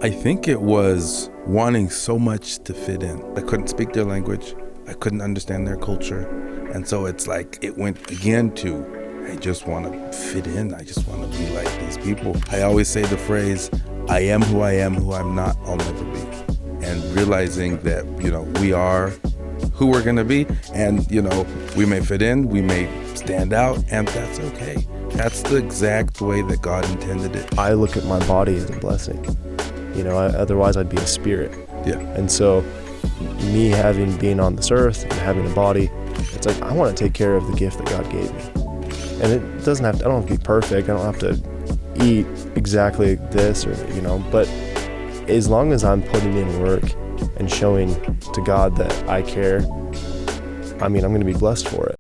I think it was wanting so much to fit in. I couldn't speak their language. I couldn't understand their culture. And so it's like it went again to, I just want to fit in. I just want to be like these people. I always say the phrase, I am, who I'm not, I'll never be. And realizing that, we are who we're going to be. And, we may fit in, we may stand out, and that's okay. That's the exact way that God intended it. I look at my body as a blessing. Otherwise I'd be a spirit. Yeah. And so me being on this earth and having a body, it's like I want to take care of the gift that God gave me. And it doesn't have to, I don't have to be perfect. I don't have to eat exactly this but as long as I'm putting in work and showing to God that I care, I'm going to be blessed for it.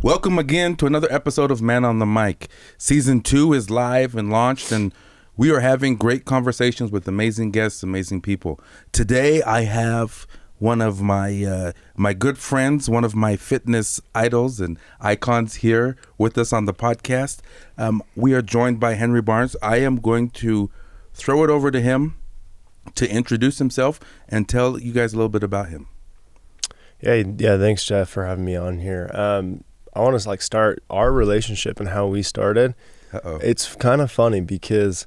Welcome again to another episode of Man on the Mic. Season 2 is live and launched, and we are having great conversations with amazing guests, amazing people. Today, I have one of my good friends, one of my fitness idols and icons here with us on the podcast. We are joined by Henry Barnes. I am going to throw it over to him to introduce himself and tell you guys a little bit about him. Yeah. Thanks, Jeff, for having me on here. I want to start our relationship and how we started. Uh-oh. It's kind of funny because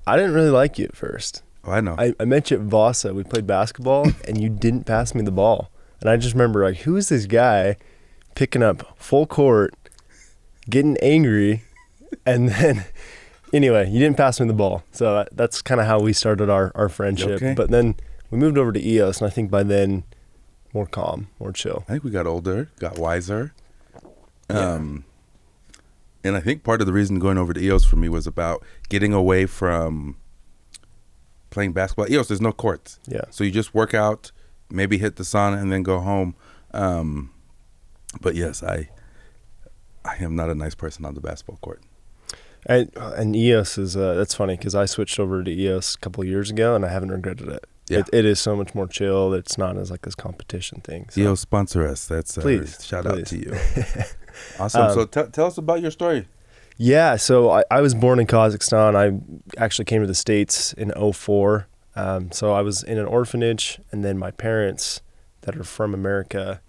I didn't really like you at first. Oh, I know. I met you at Vasa. We played basketball and you didn't pass me the ball. And I just remember who is this guy picking up full court, getting angry, and then anyway, you didn't pass me the ball. So that's kind of how we started our friendship. Okay. But then we moved over to EOS, and I think by then more calm, more chill. I think we got older, got wiser. Yeah. And I think part of the reason going over to EOS for me was about getting away from playing basketball. EOS, there's no courts. Yeah. So you just work out, maybe hit the sauna, and then go home. But yes, I am not a nice person on the basketball court. And EOS is, that's funny because I switched over to EOS a couple of years ago and I haven't regretted it. Yeah. It is so much more chill. It's not as this competition thing. So. EOS, sponsor us. That's please. Shout out to you. Awesome. So tell us about your story. Yeah. So I was born in Kazakhstan. I actually came to the States in 2004. So I was in an orphanage, and then my parents that are from America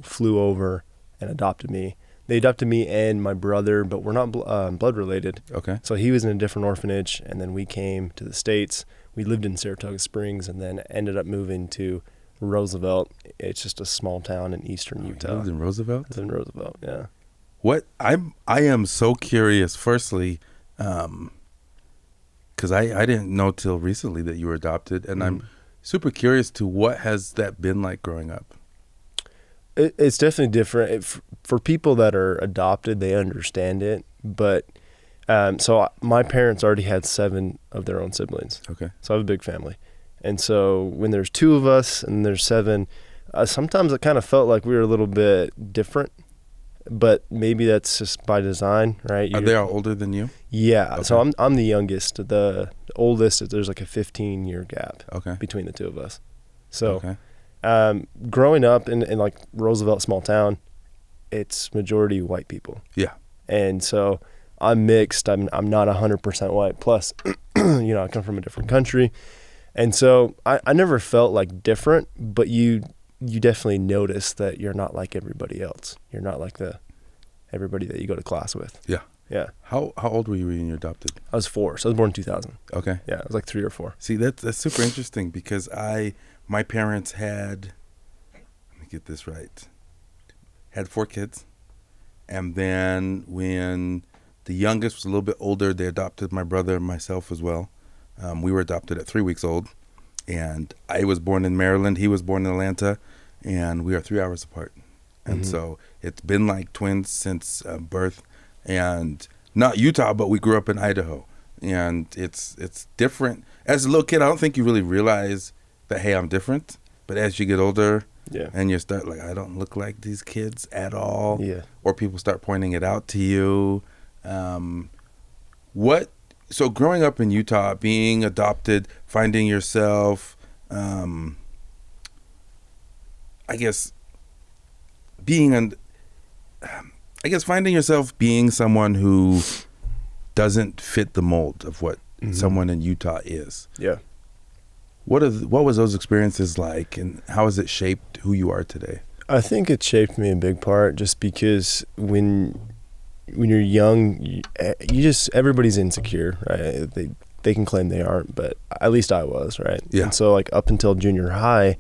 flew over and adopted me. They adopted me and my brother, but we're not blood related. Okay. So he was in a different orphanage, and then we came to the States. We lived in Saratoga Springs and then ended up moving to Roosevelt. It's just a small town in eastern Utah. You lived in Roosevelt? I lived in Roosevelt, yeah. What I am so curious, firstly, because I didn't know till recently that you were adopted, and I'm super curious to what has that been like growing up? It's definitely different. For people that are adopted, they understand it, but so my parents already had 7 of their own siblings. Okay. So I have a big family. And so when there's 2 of us and there's 7, sometimes it kind of felt like we were a little bit different, but maybe that's just by design, right? Are they all older than you? Yeah. Okay. So I'm the youngest. The oldest, there's a 15-year gap between the 2 of us. So growing up in Roosevelt, small town, it's majority white people. Yeah. And so I'm mixed. I'm not 100% white. Plus, I come from a different country. And so I never felt different, but you definitely notice that you're not like everybody else. You're not like everybody that you go to class with. Yeah. Yeah. How old were you when you adopted? I was 4. So I was born in 2000. Okay. Yeah, I was 3 or 4. See, that's super interesting because my parents had, let me get this right, had 4 kids. And then when the youngest was a little bit older, they adopted my brother and myself as well. We were adopted at 3 weeks old. And I was born in Maryland. He was born in Atlanta. And we are 3 hours apart. And so it's been like twins since birth. And not Utah, but we grew up in Idaho. And it's different. As a little kid, I don't think you really realize that, hey, I'm different. But as you get older and you start I don't look like these kids at all. Yeah. Or people start pointing it out to you. So growing up in Utah, being adopted, finding yourself, I guess, being I guess finding yourself being someone who doesn't fit the mold of what someone in Utah is. Yeah. What was those experiences like, and how has it shaped who you are today? I think it shaped me in big part just because when you're young, you just, everybody's insecure, right? They can claim they aren't, but at least I was, right? Yeah. And so like up until junior high,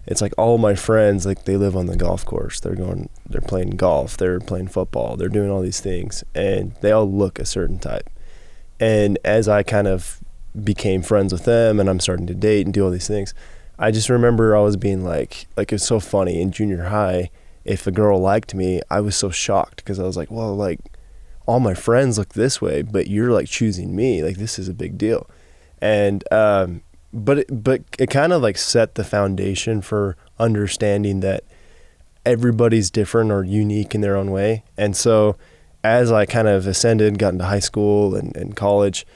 it's like all my friends, like they live on the golf course. They're playing golf, they're playing football, they're doing all these things, and they all look a certain type. And as I kind of became friends with them and I'm starting to date and do all these things, I just remember I was being like it was so funny in junior high, if a girl liked me, I was so shocked because I was like, well, like all my friends look this way, but you're like choosing me, like this is a big deal. And but it kind of like set the foundation for understanding that everybody's different or unique in their own way. And so as I kind of ascended, got into high school and college,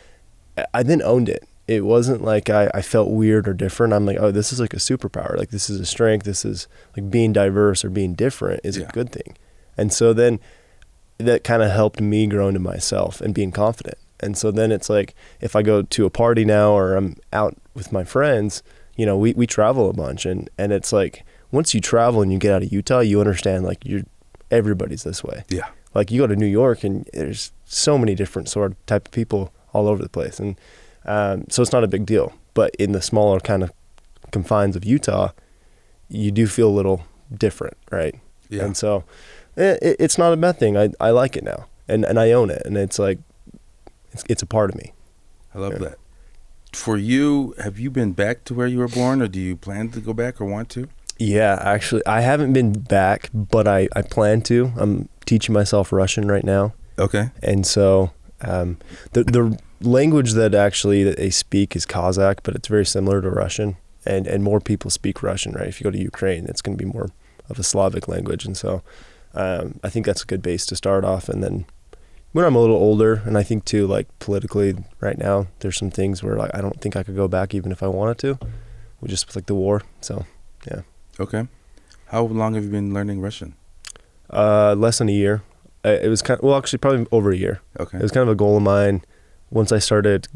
I then owned it. It wasn't like I felt weird or different. I'm like, oh, this is like a superpower. Like this is a strength. This is like being diverse or being different is a good thing. And so then that kind of helped me grow into myself and being confident. And so then it's like, if I go to a party now or I'm out with my friends, you know, we travel a bunch, and it's like, once you travel and you get out of Utah, you understand like everybody's this way. Yeah. Like you go to New York and there's so many different sort of type of people all over the place. And so it's not a big deal, but in the smaller kind of confines of Utah, you do feel a little different. Right. Yeah. And so it's not a bad thing. I like it now, and I own it. And it's like, it's a part of me. I love that. For you, have you been back to where you were born, or do you plan to go back or want to? Yeah, actually, I haven't been back, but I plan to. I'm teaching myself Russian right now. Okay. And so the language that they speak is Kazakh, but it's very similar to Russian, and more people speak Russian, right? If you go to Ukraine, it's going to be more of a Slavic language. And so I think that's a good base to start off. And then when I'm a little older, and I think too, like politically right now, there's some things where like I don't think I could go back even if I wanted to. We just with like the war. So yeah. Okay. How long have you been learning Russian? Less than a year. It was actually probably over a year. Okay. It was kind of a goal of mine. Once I started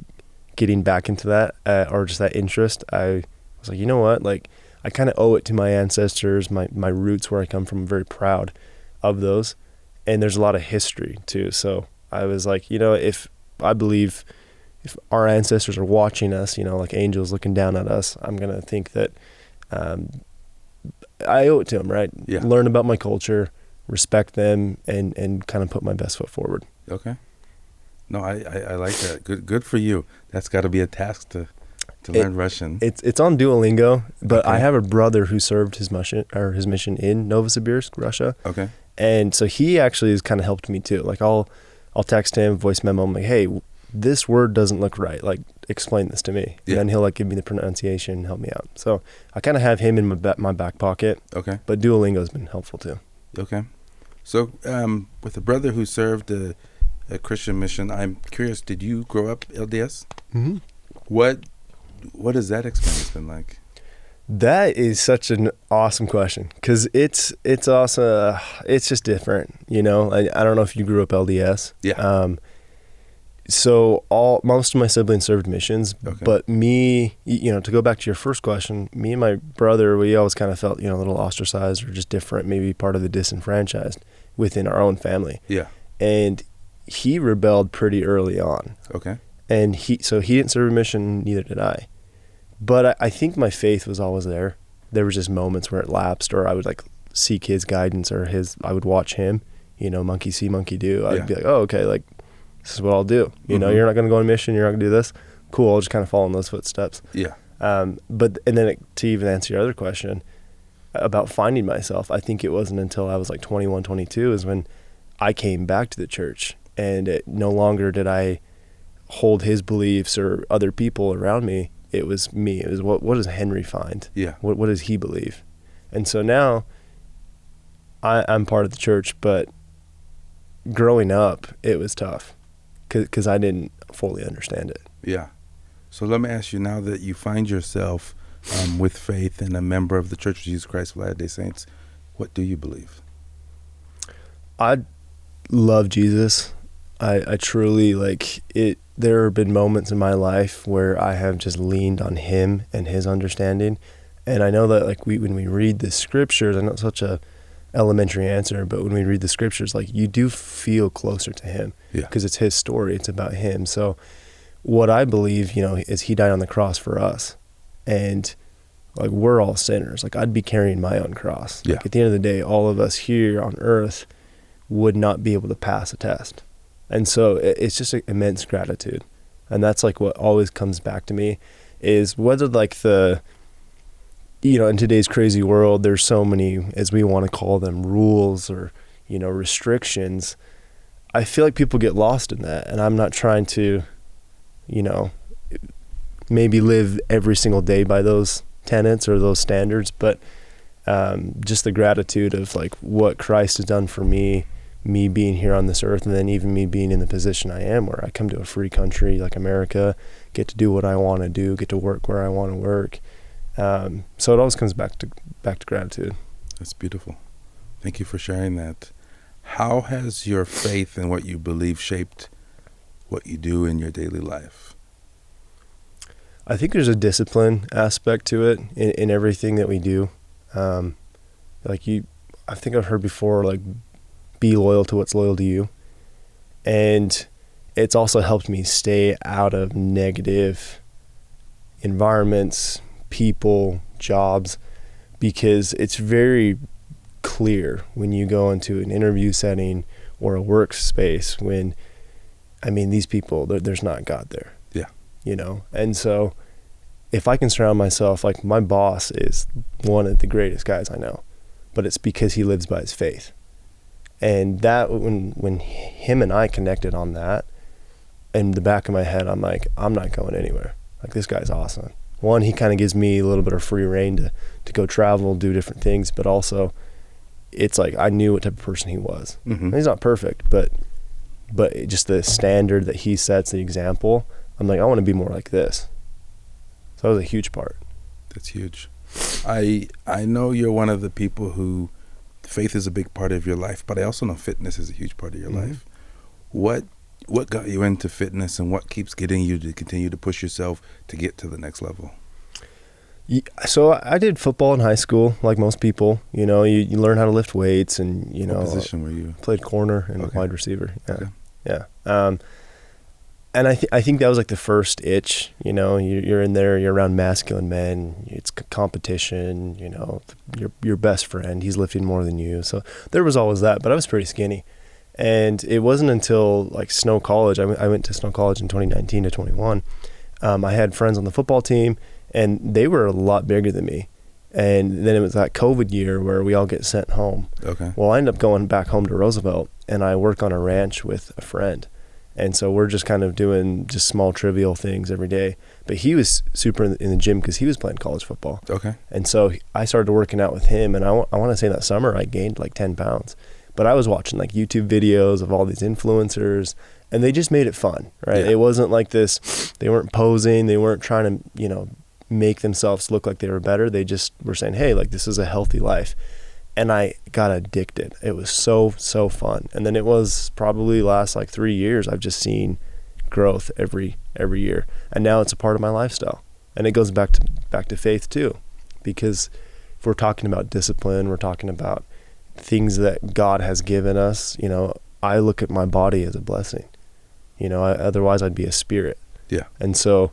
getting back into that, or just that interest, I was like, you know what? Like I kind of owe it to my ancestors, my roots, where I come from. I'm very proud of those. And there's a lot of history too. So I was like, you know, if our ancestors are watching us, you know, like angels looking down at us, I'm going to think that I owe it to them, right? Yeah. Learn about my culture, respect them, and kind of put my best foot forward. Okay. No, I like that. Good for you. That's got to be a task to learn Russian. It's on Duolingo, but okay. I have a brother who served his mission in Novosibirsk, Russia. Okay. And so he actually has kind of helped me too. Like I'll text him, voice memo. I'm like, hey, this word doesn't look right. Like explain this to me. Yeah. And then he'll like give me the pronunciation, help me out. So I kind of have him in my back pocket. Okay. But Duolingo's been helpful too. Okay. So with a brother who served a Christian mission, I'm curious, did you grow up LDS? Mm-hmm. What has that experience been like? That is such an awesome question, because it's also it's just different, you know. I don't know if you grew up LDS. Yeah. So most of my siblings served missions, okay. But me, you know, to go back to your first question, me and my brother, we always kind of felt, you know, a little ostracized or just different, maybe part of the disenfranchised within our own family. Yeah. And he rebelled pretty early on. Okay. And he didn't serve a mission, neither did I. But I think my faith was always there. There was just moments where it lapsed, or I would like seek his guidance, or I would watch him, you know, monkey see, monkey do. I'd be like, oh, okay, like this is what I'll do. You know, you're not going to go on a mission. You're not going to do this. Cool. I'll just kind of follow in those footsteps. Yeah. And then to even answer your other question about finding myself, I think it wasn't until I was like 21, 22 is when I came back to the church, and no longer did I hold his beliefs or other people around me. It was me. It was what does Henry find? Yeah. What does he believe? And so now I'm part of the church, but growing up, it was tough because I didn't fully understand it. Yeah. So let me ask you, now that you find yourself with faith and a member of the Church of Jesus Christ of Latter-day Saints, what do you believe? I love Jesus. I truly like it. There have been moments in my life where I have just leaned on him and his understanding. And I know that like when we read the scriptures, I know it's such a elementary answer, but when we read the scriptures, like you do feel closer to him because it's his story. It's about him. So what I believe, is he died on the cross for us, and like we're all sinners. Like I'd be carrying my own cross. Like at the end of the day, all of us here on earth would not be able to pass a test. And so it's just immense gratitude. And that's like what always comes back to me is whether like in today's crazy world, there's so many, as we want to call them, rules or, restrictions. I feel like people get lost in that. And I'm not trying to, maybe live every single day by those tenets or those standards, but just the gratitude of like what Christ has done for me being here on this earth, and then even me being in the position I am where I come to a free country like America, get to do what I want to do, get to work where I want to work. So it always comes back to gratitude. That's beautiful. Thank you for sharing that. How has your faith and what you believe shaped what you do in your daily life? I think there's a discipline aspect to it in everything that we do. I think I've heard before, like, be loyal to what's loyal to you. And it's also helped me stay out of negative environments, people, jobs, because it's very clear when you go into an interview setting or a workspace when, these people, there's not God there. Yeah. And so if I can surround myself, like my boss is one of the greatest guys I know, but it's because he lives by his faith. And that when him and I connected on that, in the back of my head, I'm like, I'm not going anywhere. Like, this guy's awesome. One, he kind of gives me a little bit of free reign to go travel, do different things, but also it's like I knew what type of person he was. Mm-hmm. He's not perfect, but just the standard that he sets, the example, I'm like, I want to be more like this. So that was a huge part. That's huge. I know you're one of the people who faith is a big part of your life, but I also know fitness is a huge part of your life. What got you into fitness, and what keeps getting you to continue to push yourself to get to the next level? So I did football in high school, like most people. You learn how to lift weights, and what position were you? Played corner and wide receiver. Yeah. And I think that was like the first itch. You're in there, you're around masculine men. It's competition. Your best friend, he's lifting more than you. So there was always that. But I was pretty skinny, and it wasn't until like Snow College. I went to Snow College in 2019 to 21. I had friends on the football team, and they were a lot bigger than me. And then it was that COVID year where we all get sent home. Okay. Well, I ended up going back home to Roosevelt, and I work on a ranch with a friend. And so we're just kind of doing just small trivial things every day. But he was super in the gym because he was playing college football. Okay. And so I started working out with him, and I want to say that summer I gained like 10 pounds. But I was watching like YouTube videos of all these influencers, and they just made it fun, right? Yeah. It wasn't like this, they weren't posing, they weren't trying to, make themselves look like they were better. They just were saying, hey, like this is a healthy life. And I got addicted. It was so fun. And then it was probably last like 3 years, I've just seen growth every year. And now it's a part of my lifestyle. And it goes back to faith too. Because if we're talking about discipline, we're talking about things that God has given us, I look at my body as a blessing. Otherwise I'd be a spirit. Yeah. And so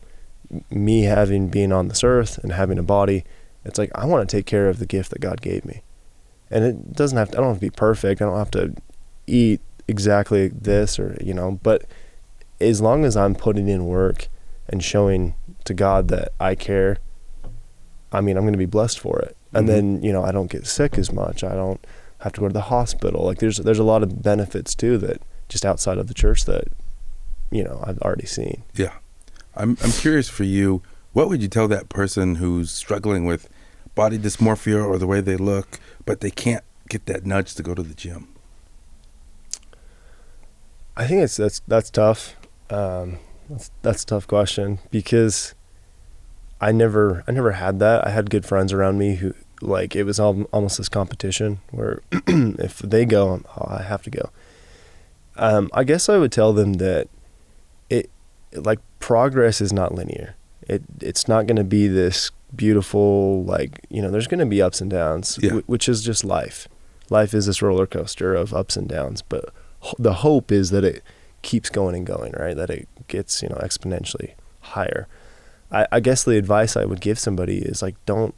me being on this earth and having a body, it's like I want to take care of the gift that God gave me. And it doesn't have to, I don't have to be perfect. I don't have to eat exactly this or, but as long as I'm putting in work and showing to God that I care, I'm going to be blessed for it. And then, I don't get sick as much. I don't have to go to the hospital. Like there's a lot of benefits too that just outside of the church that, I've already seen. Yeah. I'm curious for you, what would you tell that person who's struggling with body dysmorphia or the way they look, but they can't get that nudge to go to the gym? I think that's tough. That's a tough question because I never had that. I had good friends around me who it was almost this competition where if they go, I have to go. I guess I would tell them that like progress is not linear. It's not going to be this beautiful, like, there's going to be ups and downs, which is just life. Life is this roller coaster of ups and downs, but the hope is that it keeps going and going, right? That it gets, exponentially higher. I guess the advice I would give somebody is like, don't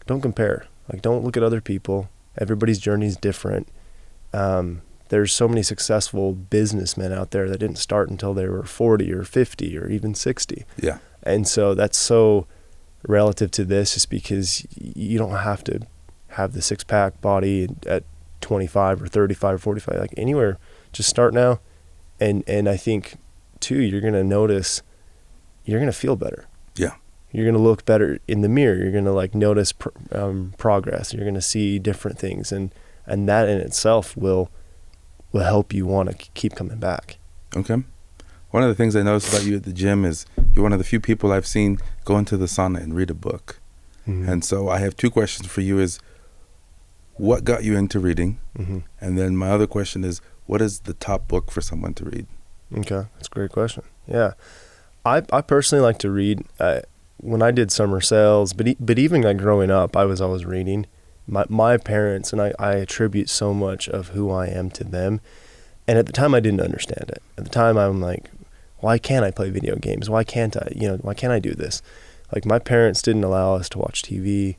compare. Like, don't look at other people. Everybody's journey is different. There's so many successful businessmen out there that didn't start until they were 40 or 50 or even 60. Yeah. And so that's so relative to this, just because you don't have to have the six-pack body at 25 or 35 or 45, like anywhere. Just start now. And I think, too, you're going to notice, you're going to feel better. Yeah. You're going to look better in the mirror. You're going to like notice progress. You're going to see different things. And that in itself will help you want to keep coming back. Okay. One of the things I noticed about you at the gym is you're one of the few people I've seen go into the sauna and read a book. Mm-hmm. And so I have two questions for you is, what got you into reading? Mm-hmm. And then my other question is, what is the top book for someone to read? Okay, that's a great question. Yeah. I personally like to read. When I did summer sales, but even like growing up, I was always reading. My parents, and I attribute so much of who I am to them. And at the time, I didn't understand it. At the time, I'm like, why can't I play video games? Why can't I, why can't I do this? Like, my parents didn't allow us to watch TV.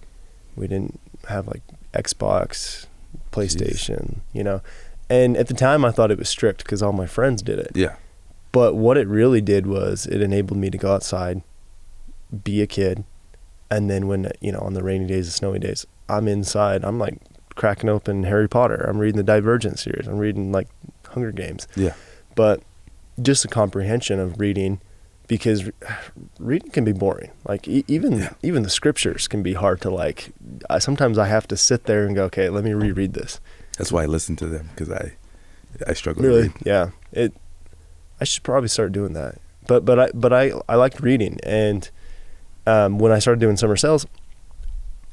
We didn't have like Xbox, PlayStation, And at the time, I thought it was strict because all my friends did it. Yeah. But what it really did was it enabled me to go outside, be a kid, and then when, on the rainy days, the snowy days, I'm inside. I'm like cracking open Harry Potter. I'm reading the Divergent series. I'm reading like Hunger Games. Yeah. But just the comprehension of reading, because reading can be boring. Like even the scriptures can be hard to like. Sometimes I have to sit there and go, okay, let me reread this. That's why I listen to them, because I struggle. Really? To read. Yeah. I should probably start doing that. But I liked reading, and when I started doing summer sales,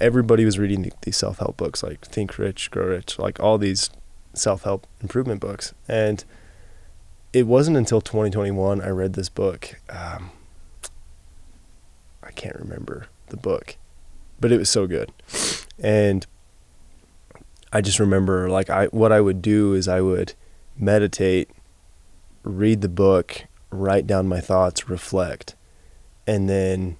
everybody was reading these self-help books, like Think Rich, Grow Rich, like all these self-help improvement books. And it wasn't until 2021 I read this book. I can't remember the book, but it was so good. And I just remember what I would do is I would meditate, read the book, write down my thoughts, reflect, and then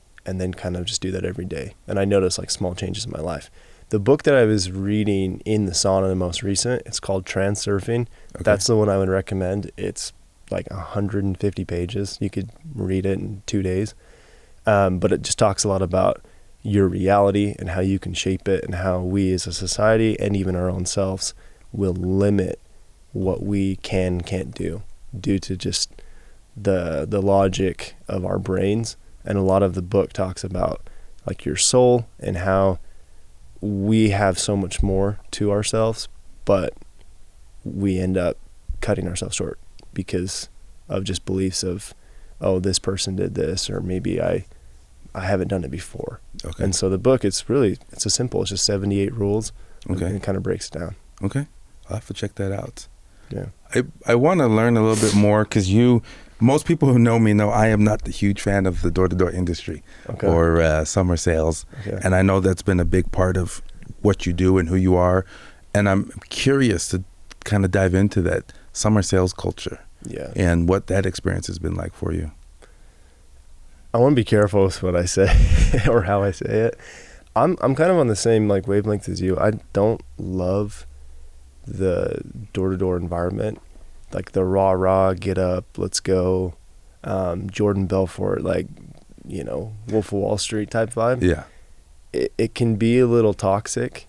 kind of just do that every day. And I noticed like small changes in my life. The book that I was reading in the sauna, the most recent, it's called Transurfing. Okay. That's the one I would recommend. It's like 150 pages. You could read it in 2 days. But it just talks a lot about your reality and how you can shape it, and how we as a society and even our own selves will limit what we can't do due to just the logic of our brains. And a lot of the book talks about like your soul and how we have so much more to ourselves, but we end up cutting ourselves short because of just beliefs of, oh, this person did this, or maybe I haven't done it before. Okay. And so the book, it's a simple, it's just 78 rules. Okay. And it kind of breaks it down. Okay. I'll have to check that out. Yeah. I want to learn a little bit more, because most people who know me know I am not the huge fan of the door-to-door industry. Okay. Or summer sales. Okay. And I know that's been a big part of what you do and who you are. And I'm curious to kind of dive into that summer sales culture. Yeah. And what that experience has been like for you. I want to be careful with what I say or how I say it. I'm kind of on the same like wavelength as you. I don't love the door-to-door environment, like the rah, get up, let's go, Jordan Belfort, like, Wolf of Wall Street type vibe. Yeah. It can be a little toxic,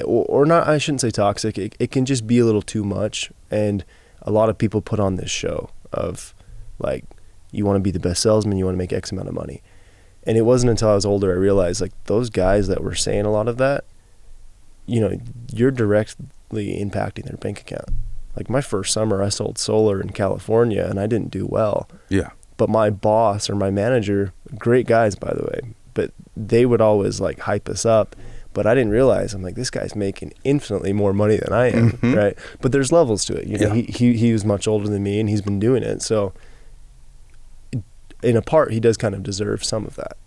or not, I shouldn't say toxic. It can just be a little too much. And a lot of people put on this show of like, you want to be the best salesman, you want to make X amount of money. And it wasn't until I was older I realized like those guys that were saying a lot of that, you're directly impacting their bank account. Like my first summer, I sold solar in California and I didn't do well. Yeah. But my boss or my manager, great guys, by the way, but they would always like hype us up. But I didn't realize, I'm like, this guy's making infinitely more money than I am, right? But there's levels to it. You know, he was much older than me, and he's been doing it. So in a part, he does kind of deserve some of that.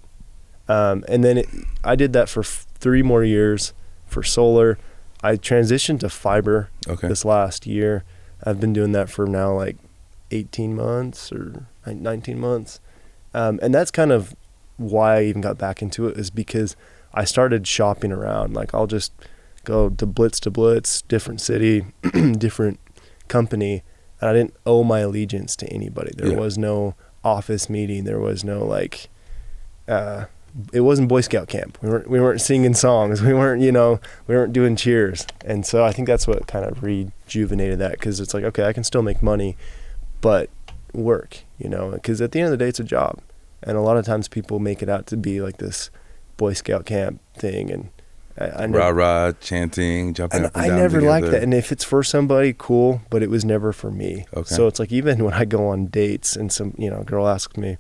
And then I did that for 3 more years for solar. I transitioned to fiber this last year. I've been doing that for now like 18 months or 19 months. And that's kind of why I even got back into it, is because I started shopping around. Like, I'll just go to blitz, different city, different company, and I didn't owe my allegiance to anybody. There was no office meeting. There was no like, it wasn't Boy Scout camp. We weren't singing songs. We weren't doing cheers. And so I think that's what kind of rejuvenated that, because it's like, okay, I can still make money, but work, because at the end of the day, it's a job. And a lot of times people make it out to be like this Boy Scout camp thing, and I rah chanting, jumping up and down. I never liked that. And if it's for somebody, cool, but it was never for me. Okay. So it's like, even when I go on dates and some girl asks me,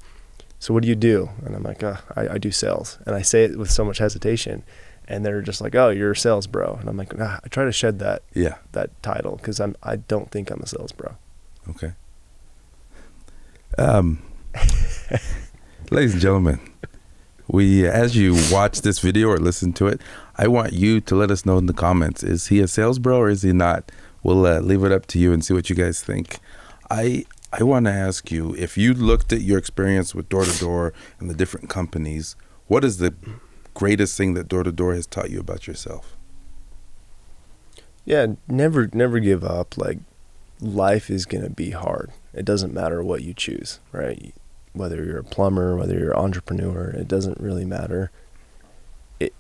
so what do you do? And I'm like, I do sales. And I say it with so much hesitation, and they're just like, oh, you're a sales bro. And I'm like, I try to shed that title, because I don't think I'm a sales bro. Okay. Ladies and gentlemen, as you watch this video or listen to it, I want you to let us know in the comments, is he a sales bro or is he not? We'll leave it up to you and see what you guys think. I want to ask you, if you looked at your experience with door-to-door and the different companies, what is the greatest thing that door-to-door has taught you about yourself? Yeah, never give up. Like, life is going to be hard. It doesn't matter what you choose, right? Whether you're a plumber, whether you're an entrepreneur, it doesn't really matter.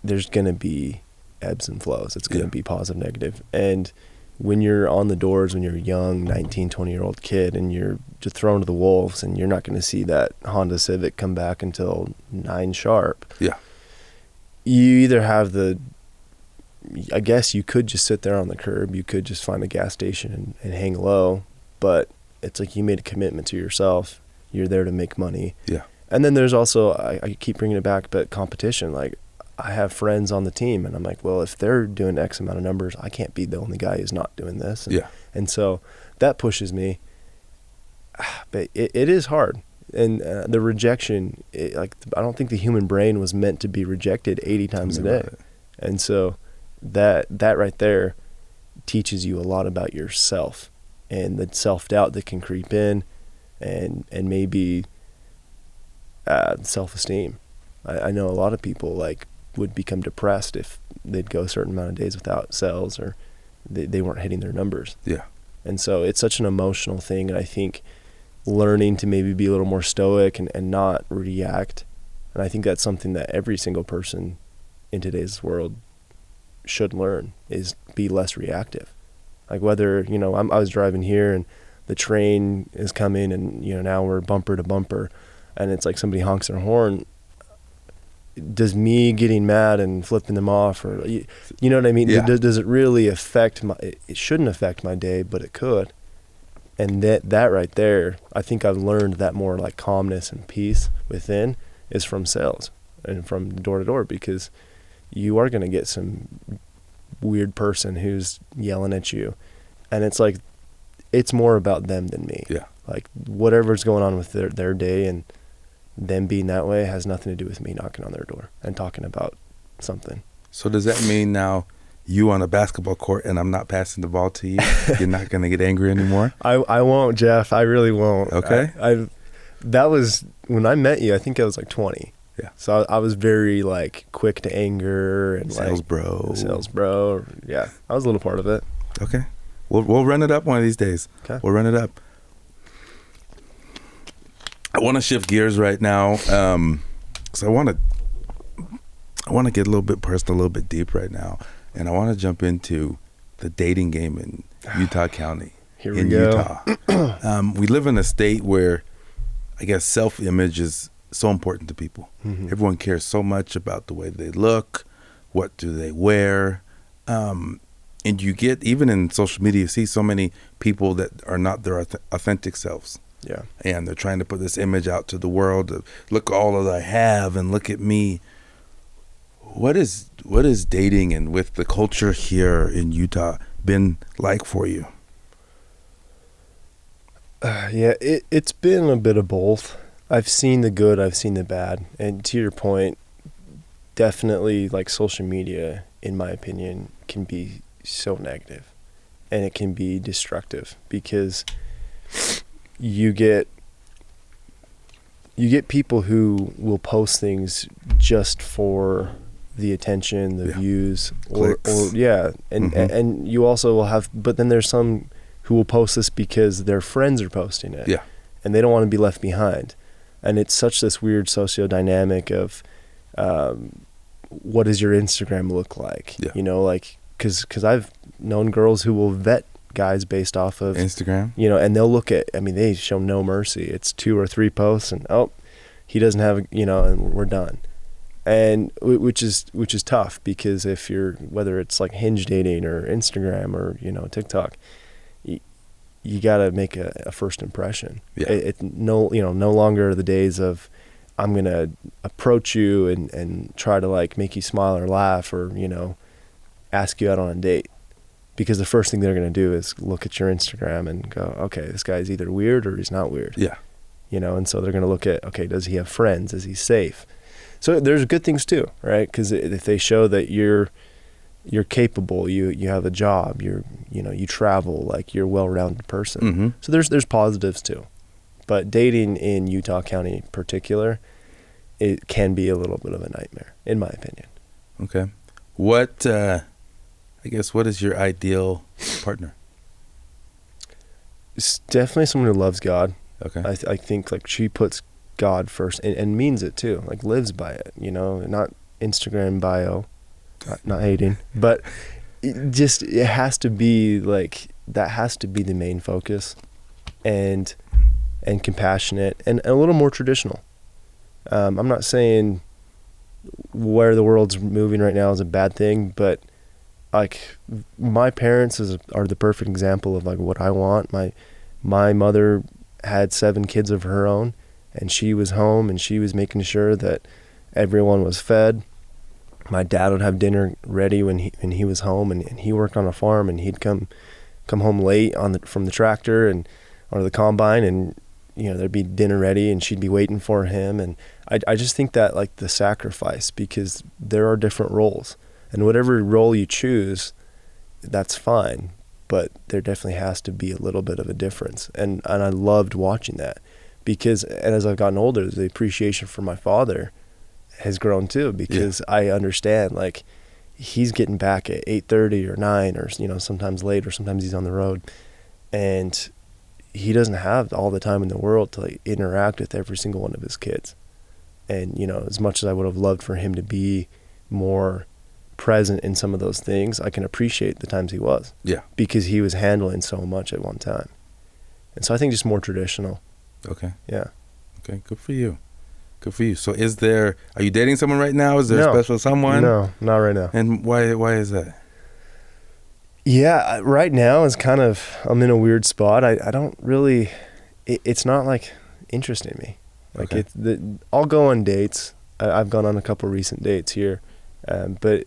There's going to be ebbs and flows. It's going to be positive, negative. And when you're on the doors, when you're a young 19, 20-year-old kid, and you're just thrown to the wolves, and you're not going to see that Honda Civic come back until 9 sharp. Yeah. You either have I guess you could just sit there on the curb. You could just find a gas station and hang low. But it's like, you made a commitment to yourself. You're there to make money. Yeah. And then there's also, I keep bringing it back, but competition. Like, I have friends on the team, and I'm like, well, if they're doing X amount of numbers, I can't be the only guy who's not doing this. And so that pushes me. But it is hard. And the rejection, I don't think the human brain was meant to be rejected 80 times a day. And so that right there teaches you a lot about yourself, and the self-doubt that can creep in, and maybe self-esteem. I know a lot of people would become depressed if they'd go a certain amount of days without sales, or they weren't hitting their numbers. Yeah. And so it's such an emotional thing, and I think learning to maybe be a little more stoic and not react, and I think that's something that every single person in today's world should learn, is be less reactive. Like, whether, I was driving here and the train is coming, and now we're bumper to bumper, and it's like somebody honks their horn. Does me getting mad and flipping them off, or you know what I mean? Yeah. Does it really affect it shouldn't affect my day, but it could. And that right there, I think I've learned that more like calmness and peace within is from sales and from door to door, because you are going to get some weird person who's yelling at you, and it's like, it's more about them than me. Yeah. Like, whatever's going on with their day and them being that way has nothing to do with me knocking on their door and talking about something. So does that mean now you on a basketball court and I'm not passing the ball to you, you're not going to get angry anymore? I won't, Jeff. I really won't. Okay. That was when I met you. I think I was like 20. Yeah. So I was very quick to anger and sales bro. Yeah. I was a little part of it. Okay. We'll run it up one of these days. Okay. We'll run it up. I want to shift gears right now, because I want to get a little bit personal, a little bit deep right now, and I want to jump into the dating game in Utah County. Here we go. Utah. We live in a state where, I guess, self-image is so important to people. Mm-hmm. Everyone cares so much about the way they look, what do they wear, and you get, even in social media, you see so many people that are not their authentic selves. Yeah. And they're trying to put this image out to the world of, look all that I have and look at me. What is dating and with the culture here in Utah been like for you? Yeah, it's been a bit of both. I've seen the good, I've seen the bad. And to your point, definitely like social media, in my opinion, can be so negative, and it can be destructive because you get people who will post things just for the attention, the views, or and you also will have, but then there's some who will post this because their friends are posting it, and they don't want to be left behind. And it's such this weird socio-dynamic of what does your Instagram look like? You know, like because I've known girls who will vet guys based off of Instagram, you know, and they'll look at, I mean, they show no mercy. It's 2 or 3 posts and he doesn't have, you know, and we're done. And which is tough, because if you're, whether it's like Hinge dating or Instagram or, you know, TikTok, you got to make a first impression. No longer the days of I'm going to approach you and try to like make you smile or laugh or, you know, ask you out on a date. Because the first thing they're going to do is look at your Instagram and go, okay, this guy's either weird or he's not weird. Yeah. You know, and so they're going to look at, okay, does he have friends? Is he safe? So there's good things too, right? Because if they show that you're capable, you have a job, you travel, like you're a well-rounded person. Mm-hmm. So there's positives too. But dating in Utah County in particular, it can be a little bit of a nightmare, in my opinion. Okay. What is your ideal partner? It's definitely someone who loves God. Okay. I think like she puts God first and means it too, like lives by it, you know, not Instagram bio, not hating, but it has to be like, that has to be the main focus, and compassionate and a little more traditional. I'm not saying where the world's moving right now is a bad thing, but like my parents are the perfect example of like what I want. My mother had 7 kids of her own, and she was home and she was making sure that everyone was fed. My dad would have dinner ready when he was home, and he worked on a farm, and he'd come home late from the tractor or the combine, and you know there'd be dinner ready and she'd be waiting for him. And I just think that like the sacrifice, because there are different roles, and whatever role you choose, that's fine, but there definitely has to be a little bit of a difference. And I loved watching that, because as I've gotten older, the appreciation for my father has grown too, because I understand like he's getting back at 8:30 or 9 or, you know, sometimes late, or sometimes he's on the road, and he doesn't have all the time in the world to like interact with every single one of his kids. And, you know, as much as I would have loved for him to be more present in some of those things, I can appreciate the times he was. Yeah. Because he was handling so much at one time. And so I think just more traditional. Okay. Yeah. Okay, good for you. Good for you. So are you dating someone right now? Is there a special someone? No, not right now. And why is that? Yeah, right now is kind of, I'm in a weird spot. I don't really, it's not like interesting me. Like I'll go on dates. I've gone on a couple recent dates here. But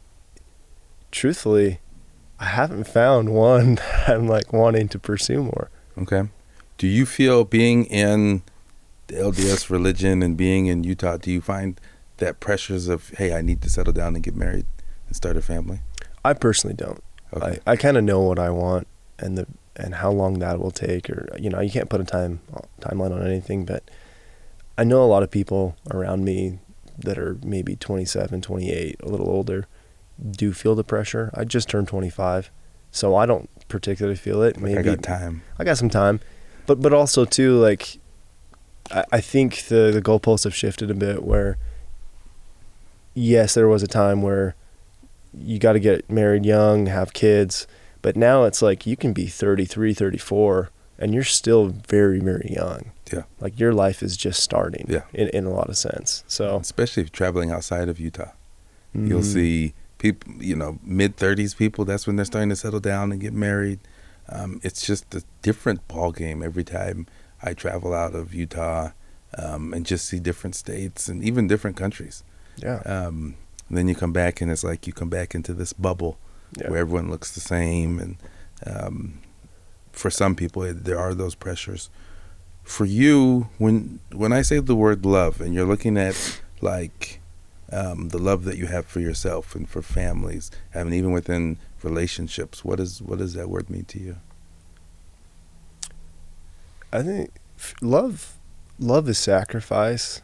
truthfully, I haven't found one that I'm like wanting to pursue more. Okay. Do you feel, being in the LDS religion and being in Utah, do you find that pressures of, hey, I need to settle down and get married and start a family? I personally don't. Okay. I kind of know what I want and how long that will take, or, you know, you can't put a timeline on anything, but I know a lot of people around me that are maybe 27, 28, a little older, do feel the pressure. I just turned 25, so I don't particularly feel it. Maybe I got time. I got some time, but also too, like, I think the goalposts have shifted a bit, where yes, there was a time where you got to get married young, have kids, but now it's like you can be 33, 34, and you're still very, very young. Yeah. Like your life is just starting. Yeah. In a lot of sense. So especially if traveling outside of Utah, you'll see people, you know, mid-30s people. That's when they're starting to settle down and get married. It's just a different ball game every time I travel out of Utah, and just see different states and even different countries. Yeah. And then you come back, and it's like you come back into this bubble where everyone looks the same. And for some people, there are those pressures. For you, when I say the word love, and you're looking at like the love that you have for yourself and for families, and even within relationships, what does that word mean to you? I think love is sacrifice.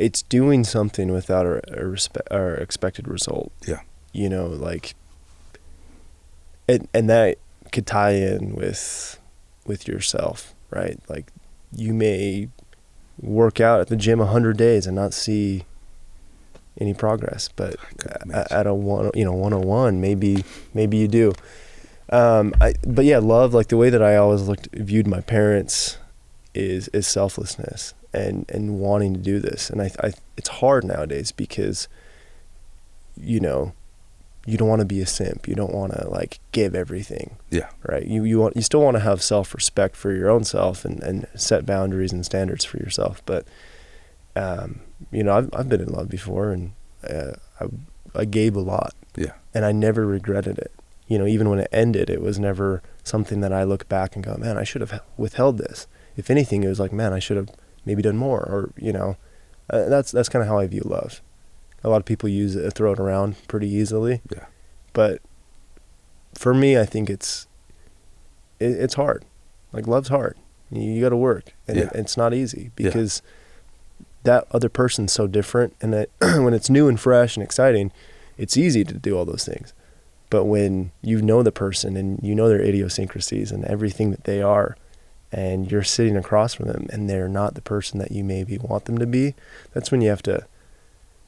It's doing something without a expected result. Yeah. You know, like, and that could tie in with yourself, right? Like, you may work out at the gym 100 days and not see any progress, but at a 101, maybe you do. But yeah, love, like the way that I always viewed my parents is selflessness and wanting to do this. And I it's hard nowadays because, you know, you don't want to be a simp. You don't want to like give everything. Yeah. Right. You still want to have self-respect for your own self and set boundaries and standards for yourself. But, you know, I've been in love before, and I gave a lot. Yeah. And I never regretted it. You know, even when it ended, it was never something that I look back and go, man, I should have withheld this. If anything, it was like, man, I should have maybe done more, or, you know, that's kind of how I view love. A lot of people throw it around pretty easily. Yeah. But for me, I think it's hard. Like, love's hard. You got to work, and it's not easy because that other person's so different, and that when it's new and fresh and exciting, it's easy to do all those things. But when you know the person and you know their idiosyncrasies and everything that they are, and you're sitting across from them and they're not the person that you maybe want them to be, that's when you have to,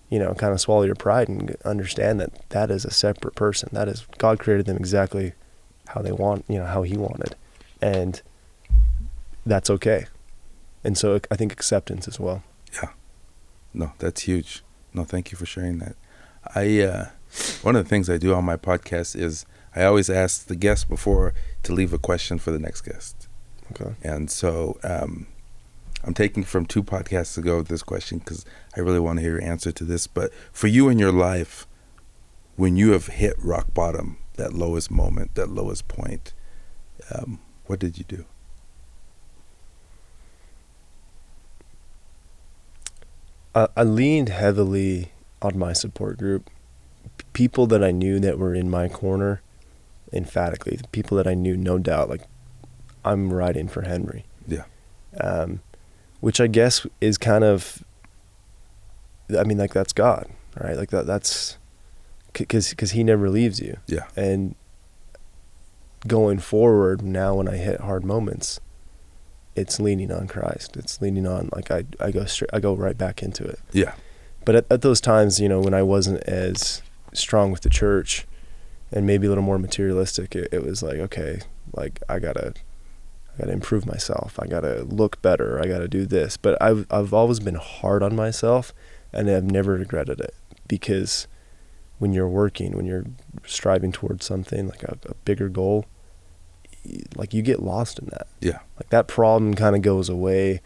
you know, kind of swallow your pride and understand that that is a separate person. That is, God created them exactly how they want, you know, how he wanted. And that's okay. And so I think acceptance as well. Yeah. No, that's huge. No, thank you for sharing that. One of the things I do on my podcast is I always ask the guest before to leave a question for the next guest. Okay. And so I'm taking from 2 podcasts ago this question because I really want to hear your answer to this. But for you in your life, when you have hit rock bottom, that lowest moment, that lowest point, what did you do? I leaned heavily on my support group. People that I knew that were in my corner, emphatically. The people that I knew, no doubt, like, I'm riding for Henry. Yeah. Which I guess is kind of, I mean, like, that's God, right? Like, that's, because he never leaves you. Yeah. And going forward, now when I hit hard moments, it's leaning on Christ. It's leaning on, like, I go right back into it. Yeah. But at those times, you know, when I wasn't as strong with the church and maybe a little more materialistic, it was like, okay, like, I gotta improve myself. I gotta look better. I gotta do this. But I've always been hard on myself, and I've never regretted it, because when you're working, when you're striving towards something like a bigger goal, like, you get lost in that. Yeah. Like, that problem kind of goes away,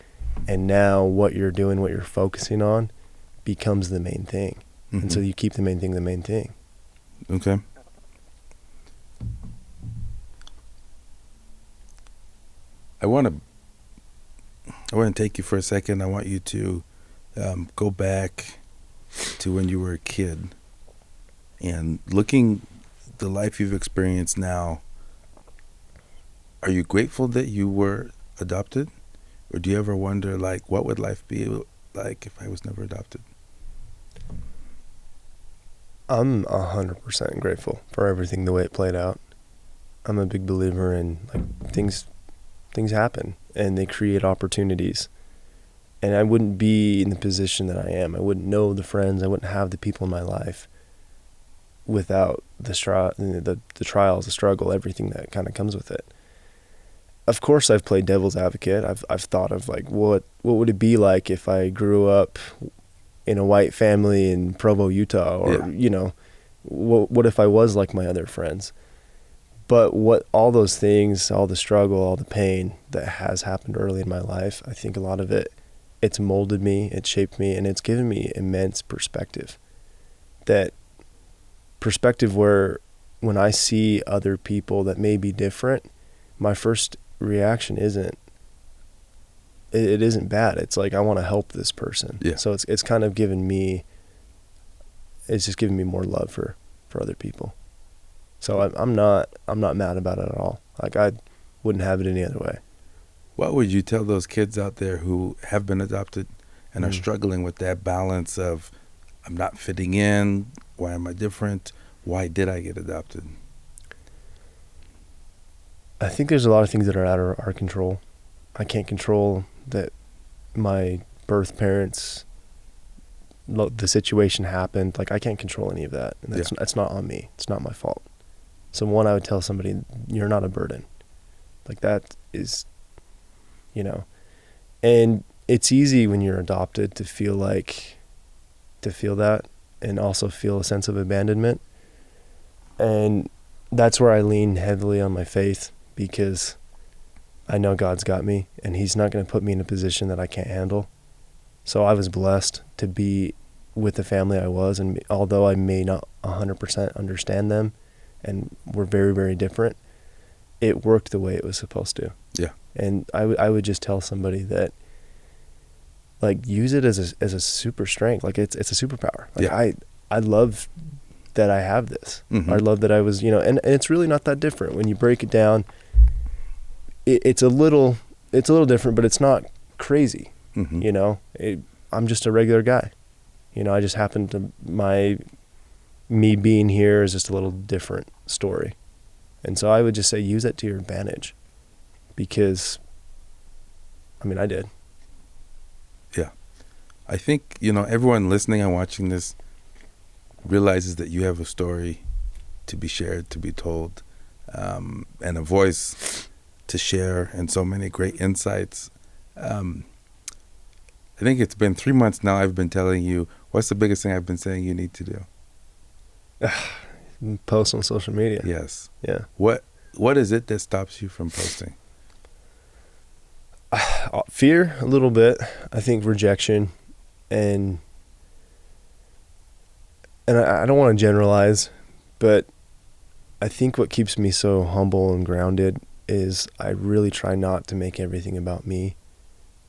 and now what you're doing, what you're focusing on, becomes the main thing. Mm-hmm. And so you keep the main thing. Okay. I want to take you for a second. I want you to go back to when you were a kid and looking the life you've experienced now. Are you grateful that you were adopted? Or do you ever wonder, like, what would life be like if I was never adopted? I'm 100% grateful for everything, the way it played out. I'm a big believer in, like, things happen and they create opportunities. And I wouldn't be in the position that I am. I wouldn't know the friends. I wouldn't have the people in my life without the trials, the struggle, everything that kind of comes with it. Of course, I've played devil's advocate. I've thought of, like, what would it be like if I grew up in a white family in Provo, Utah, or, you know, what if I was like my other friends? But what all those things, all the struggle, all the pain that has happened early in my life, I think a lot of it it's molded me, it's shaped me, and it's given me immense perspective. That perspective where when I see other people that may be different, my first reaction isn't bad. It's like, I want to help this person. Yeah. So it's kind of given me, it's just given me more love for other people. So I'm not mad about it at all. Like, I wouldn't have it any other way. What would you tell those kids out there who have been adopted and are struggling with that balance of, I'm not fitting in, why am I different, why did I get adopted? I think there's a lot of things that are out of our control. I can't control that my birth parents, the situation happened. Like, I can't control any of that. And that's not on me. It's not my fault. So one, I would tell somebody, you're not a burden. Like, that is, and it's easy when you're adopted to feel that, and also feel a sense of abandonment. And that's where I lean heavily on my faith, because I know God's got me, and he's not going to put me in a position that I can't handle. So I was blessed to be with the family I was, and although I may not 100% understand them, and we're very, very different, it worked the way it was supposed to. Yeah. And I would just tell somebody that, like, use it as a super strength. Like, it's a superpower. Like, yeah. I love that I have this. Mm-hmm. I love that I was, and it's really not that different when you break it down. It's a little different, but it's not crazy. Mm-hmm. I'm just a regular guy. I just happen to, me being here is just a little different story. And so I would just say, use it to your advantage, because, I did. Yeah. I think, everyone listening and watching this realizes that you have a story to be shared, to be told, and a voice to share, and so many great insights. I think it's been 3 months now I've been telling you, what's the biggest thing I've been saying you need to do? Post on social media. Yes. Yeah. What is it that stops you from posting? Fear, a little bit. I think rejection, and I don't want to generalize, but I think what keeps me so humble and grounded is I really try not to make everything about me.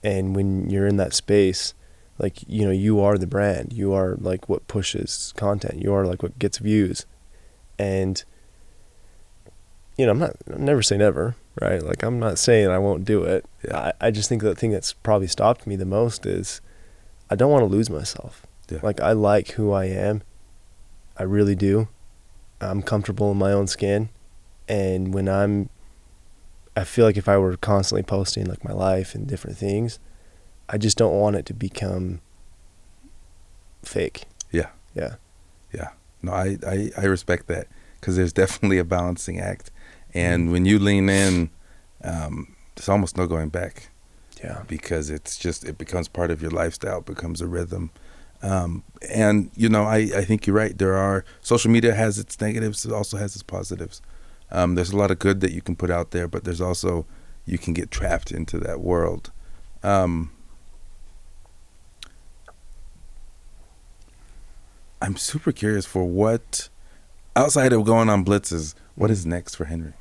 And when you're in that space, like, you are the brand. You are, like, what pushes content. You are, like, what gets views. And, I'm never say never, right? Like, I'm not saying I won't do it. Yeah. I just think the thing that's probably stopped me the most is I don't want to lose myself. Yeah. Like, I like who I am. I really do. I'm comfortable in my own skin. And when I feel like if I were constantly posting, like, my life and different things, I just don't want it to become fake. Yeah. Yeah. Yeah. No, I respect that, because there's definitely a balancing act. And when you lean in, there's almost no going back. Yeah. Because it becomes part of your lifestyle, it becomes a rhythm. And, I think you're right. Social media has its negatives, it also has its positives. There's a lot of good that you can put out there, but there's also, you can get trapped into that world. I'm super curious for what, outside of going on blitzes, what is next for Henry?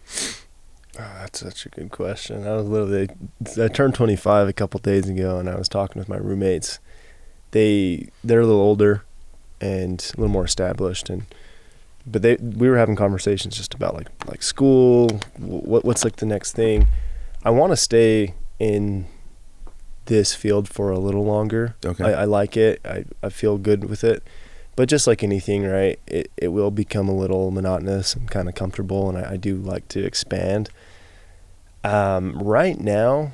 Oh, that's such a good question. I turned 25 a couple days ago, and I was talking with my roommates. They're a little older and a little more established, but we were having conversations just about like school, what's like the next thing. I want to stay in this field for a little longer. Okay. I like it. I feel good with it. But just like anything, right, it will become a little monotonous and kind of comfortable, and I do like to expand. Right now,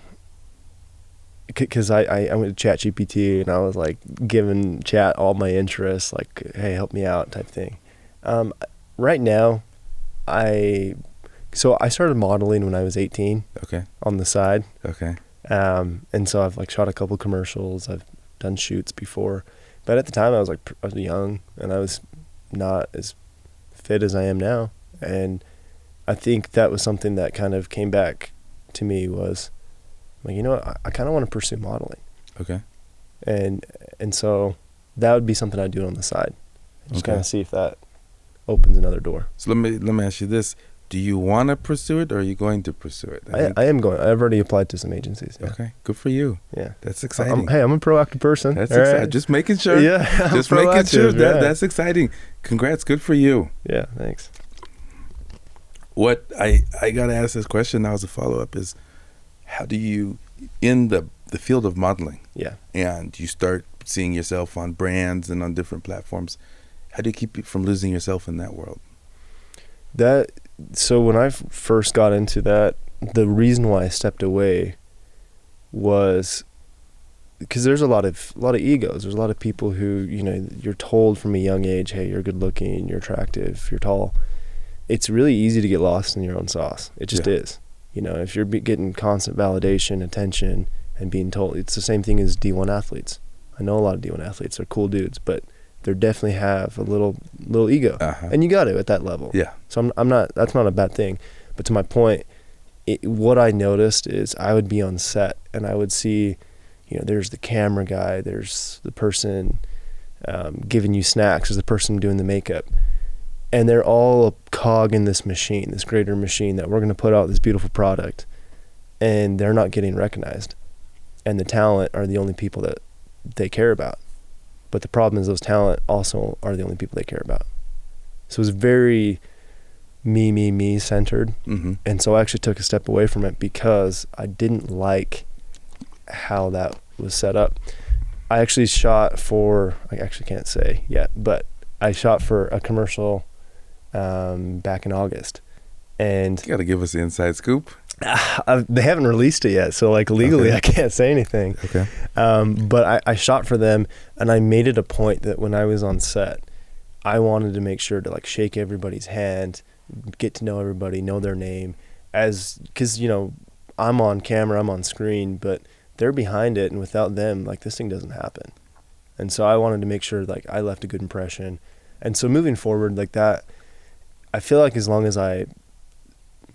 because I went to ChatGPT and I was like giving Chat all my interests, like, hey, help me out type thing. Right now, I started modeling when I was 18. Okay. On the side. Okay. And so I've like shot a couple commercials. I've done shoots before. But at the time, I was young, and I was not as fit as I am now. And I think that was something that kind of came back to me was, like, I kind of want to pursue modeling. Okay. And so that would be something I'd do on the side. Just Okay. kind of see if that opens another door. So let me ask you this: do you want to pursue it, or are you going to pursue it? I am going. I've already applied to some agencies. Yeah. Okay, good for you. Yeah. That's exciting. Hey, I'm a proactive person. That's all right? exciting. Just making sure. Yeah. I'm Just making sure. proactive, yeah. That's exciting. Congrats. Good for you. Yeah. Thanks. What I got to ask this question now as a follow-up is, how do you, in the field of modeling, Yeah. and you start seeing yourself on brands and on different platforms, how do you keep from losing yourself in that world? So when I first got into that, the reason why I stepped away was because there's a lot of egos. There's a lot of people who, you know, you're told from a young age, hey, you're good looking, you're attractive, you're tall. It's really easy to get lost in your own sauce. It just is. You know, if you're getting constant validation, attention, and being told, it's the same thing as D1 athletes. I know a lot of D1 athletes are cool dudes, but they definitely have a little ego, and you got to at that level. Yeah. So I'm not. That's not a bad thing. But to my point, what I noticed is I would be on set and I would see, you know, there's the camera guy, there's the person giving you snacks, there's the person doing the makeup, and they're all a cog in this machine, this greater machine that we're going to put out this beautiful product, and they're not getting recognized, and the talent are the only people that they care about. But the problem is those talent also are the only people they care about. So it was very me centered. Mm-hmm. And so I actually took a step away from it because I didn't like how that was set up. I actually shot for, I actually can't say yet, but I shot for a commercial back in August. And You got to give us the inside scoop. they haven't released it yet, so like legally Okay. I can't say anything. Okay. But I shot for them, and I made it a point that when I was on set, I wanted to make sure to like shake everybody's hand, get to know everybody, know their name, because you know, I'm on camera, I'm on screen, but they're behind it, and without them, like this thing doesn't happen. And so I wanted to make sure like I left a good impression. And so moving forward like that, I feel like as long as I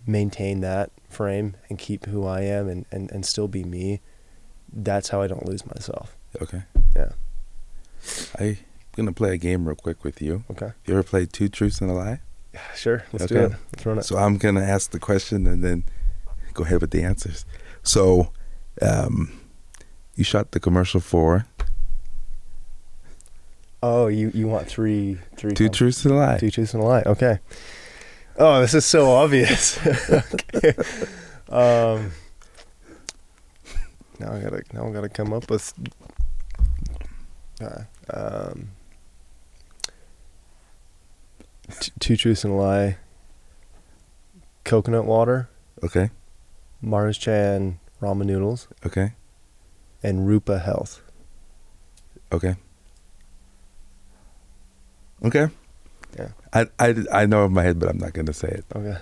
maintain that frame and keep who I am and still be me, that's how I don't lose myself. Okay. Yeah. I'm going to play a game real quick with you. Okay. You ever played Two Truths and a Lie? Sure. Let's do Okay. it. Let's run it. So I'm going to ask the question and then go ahead with the answers. So you shot the commercial for Oh, you want three Two Truths and a Lie. 2 truths and a lie. Okay. Oh, this is so obvious. Okay. Now I gotta come up with two truths and a lie. Coconut water, Okay. Mars Chan ramen noodles, Okay. and Rupa Health. Okay. Okay. Yeah. I know in my head, but I'm not going to say it. Okay.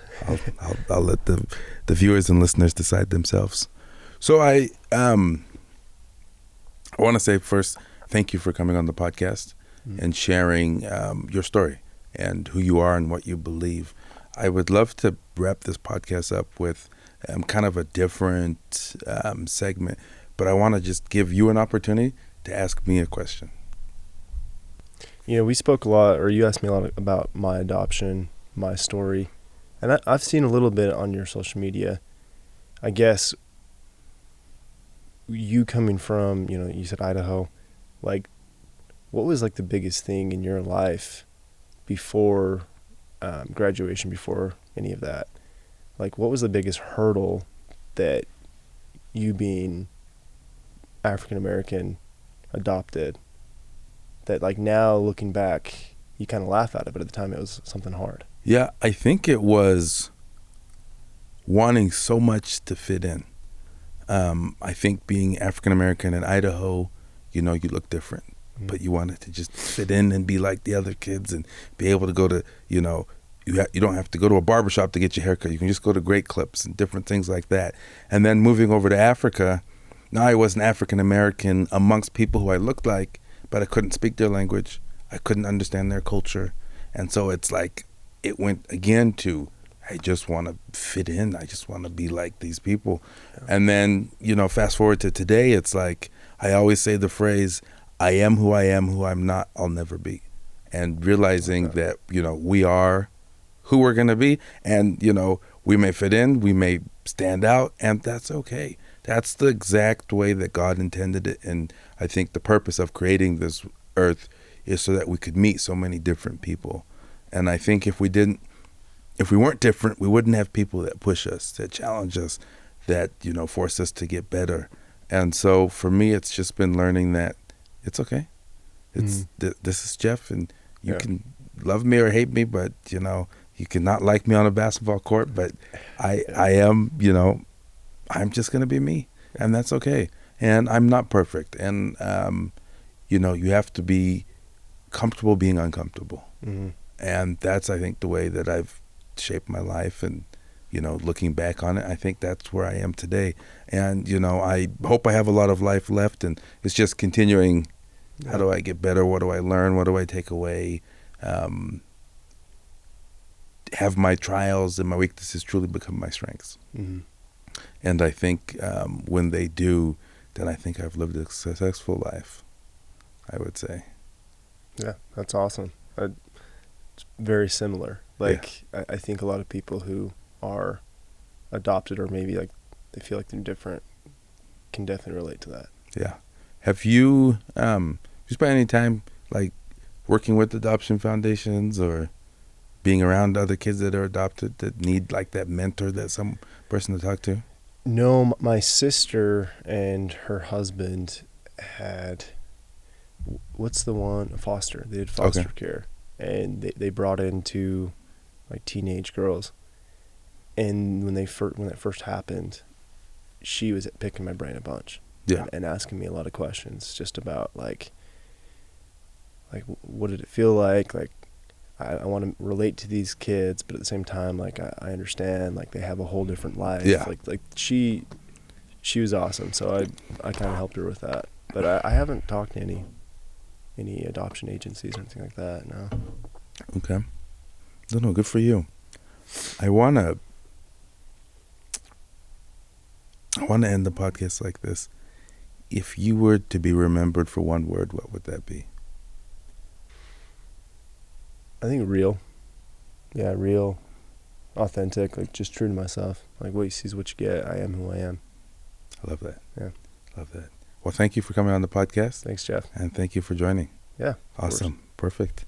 I'll let the viewers and listeners decide themselves. So I want to say first, thank you for coming on the podcast and sharing your story and who you are and what you believe. I would love to wrap this podcast up with kind of a different segment, but I want to just give you an opportunity to ask me a question. You know, we spoke a lot, or you asked me a lot about my adoption, my story, and I've seen a little bit on your social media. I guess you coming from, you know, you said Idaho, like, what was like the biggest thing in your life before graduation, before any of that? Like, what was the biggest hurdle that you being African American, adopted, that like now looking back you kind of laugh at it, but at the time it was something hard? Yeah, I think it was wanting so much to fit in. I think being African American in Idaho, you know, you look different, but you wanted to just fit in and be like the other kids and be able to go to, you know, you don't have to go to a barbershop to get your haircut. You can just go to Great Clips and different things like that. And then moving over to Africa, now I was an African American amongst people who I looked like, but I couldn't speak their language. I couldn't understand their culture. And so it's like, it went again to, I just want to fit in. I just want to be like these people. Yeah. And then, you know, fast forward to today, it's like, I always say the phrase, I am who I am, who I'm not, I'll never be. And realizing that, we are who we're going to be. And, we may fit in, we may stand out, and that's okay. That's the exact way that God intended it. And I think the purpose of creating this earth is so that we could meet so many different people. And I think if we weren't different, we wouldn't have people that push us, that challenge us, that, force us to get better. And so for me, it's just been learning that it's okay. It's this is Jeff, and you can love me or hate me, but, you cannot like me on a basketball court, but I am, I'm just going to be me, and that's okay. And I'm not perfect. And, you have to be comfortable being uncomfortable. Mm-hmm. And that's, I think, the way that I've shaped my life. And, looking back on it, I think that's where I am today. And, I hope I have a lot of life left, and it's just continuing. Yeah. How do I get better? What do I learn? What do I take away? Have my trials and my weaknesses truly become my strengths. Mm-hmm. And I think when they do, then I think I've lived a successful life, I would say. Yeah, that's awesome. It's very similar. I think a lot of people who are adopted, or maybe they feel like they're different, can definitely relate to that. Yeah. Have you spent any time working with adoption foundations or being around other kids that are adopted that need that mentor, that some person to talk to? No, my sister and her husband had, what's the one? Foster. They did foster care. And they brought in two teenage girls. And when that first happened, she was picking my brain a bunch. Yeah. And asking me a lot of questions just about what did it feel like? I want to relate to these kids, but at the same time, I understand, they have a whole different life. Yeah. She was awesome. So I kind of helped her with that. But I haven't talked to any adoption agencies or anything like that, no. Okay. No, good for you. I want to end the podcast like this. If you were to be remembered for one word, what would that be? I think real. Yeah, real, authentic, just true to myself. What you see is what you get. I am who I am. I love that. Yeah. Love that. Well, thank you for coming on the podcast. Thanks, Jeff. And thank you for joining. Yeah. Awesome. Perfect.